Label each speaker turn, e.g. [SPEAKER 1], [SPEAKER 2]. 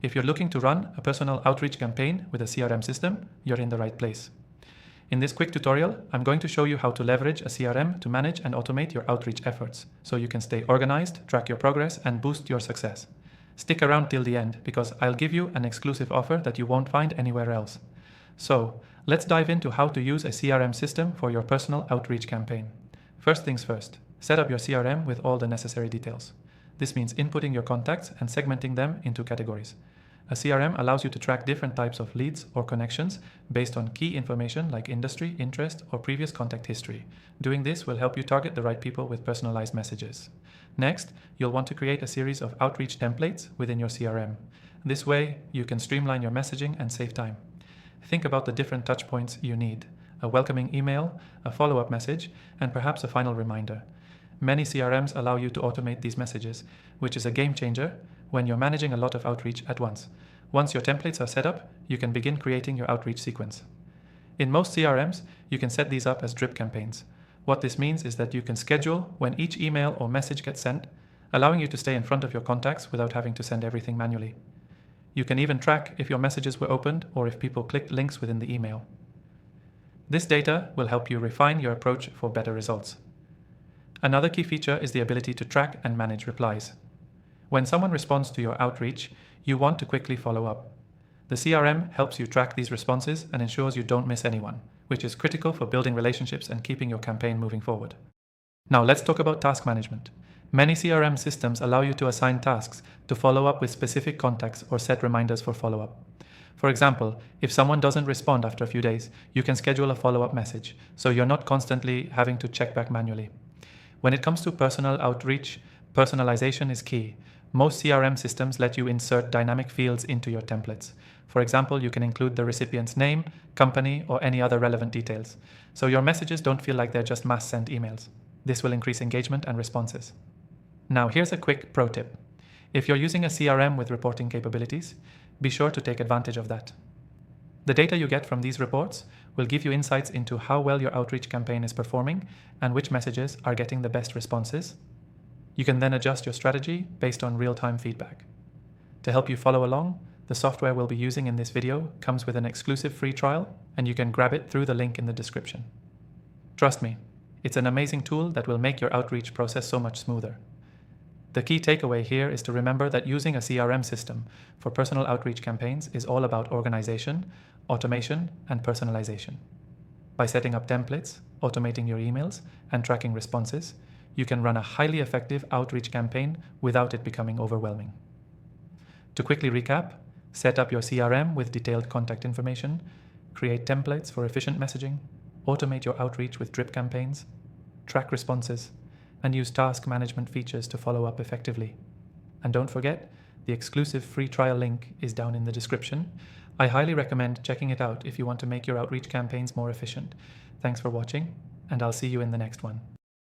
[SPEAKER 1] If you're looking to run a personal outreach campaign with a CRM system, you're in the right place. In this quick tutorial, I'm going to show you how to leverage a CRM to manage and automate your outreach efforts, so you can stay organized, track your progress, and boost your success. Stick around till the end, because I'll give you an exclusive offer that you won't find anywhere else. So, let's dive into how to use a CRM system for your personal outreach campaign. First things first, set up your CRM with all the necessary details. This means inputting your contacts and segmenting them into categories. A CRM allows you to track different types of leads or connections based on key information like industry, interest, or previous contact history. Doing this will help you target the right people with personalized messages. Next, you'll want to create a series of outreach templates within your CRM. This way, you can streamline your messaging and save time. Think about the different touch points you need: a welcoming email, a follow-up message, and perhaps a final reminder. Many CRMs allow you to automate these messages, which is a game changer when you're managing a lot of outreach at once. Once your templates are set up, you can begin creating your outreach sequence. In most CRMs, you can set these up as drip campaigns. What this means is that you can schedule when each email or message gets sent, allowing you to stay in front of your contacts without having to send everything manually. You can even track if your messages were opened or if people clicked links within the email. This data will help you refine your approach for better results. Another key feature is the ability to track and manage replies. When someone responds to your outreach, you want to quickly follow up. The CRM helps you track these responses and ensures you don't miss anyone, which is critical for building relationships and keeping your campaign moving forward. Now let's talk about task management. Many CRM systems allow you to assign tasks to follow up with specific contacts or set reminders for follow-up. For example, if someone doesn't respond after a few days, you can schedule a follow-up message, so you're not constantly having to check back manually. When it comes to personal outreach, personalization is key. Most CRM systems let you insert dynamic fields into your templates. For example, you can include the recipient's name, company, or any other relevant details, so your messages don't feel like they're just mass sent emails. This will increase engagement and responses. Now here's a quick pro tip. If you're using a CRM with reporting capabilities, be sure to take advantage of that. The data you get from these reports will give you insights into how well your outreach campaign is performing and which messages are getting the best responses. You can then adjust your strategy based on real-time feedback. To help you follow along, the software we'll be using in this video comes with an exclusive free trial, and you can grab it through the link in the description. Trust me, it's an amazing tool that will make your outreach process so much smoother. The key takeaway here is to remember that using a CRM system for personal outreach campaigns is all about organization, automation, and personalization. By setting up templates, automating your emails, and tracking responses, you can run a highly effective outreach campaign without it becoming overwhelming. To quickly recap, set up your CRM with detailed contact information, create templates for efficient messaging, automate your outreach with drip campaigns, track responses, and use task management features to follow up effectively. And don't forget, the exclusive free trial link is down in the description. I highly recommend checking it out if you want to make your outreach campaigns more efficient. Thanks for watching, and I'll see you in the next one.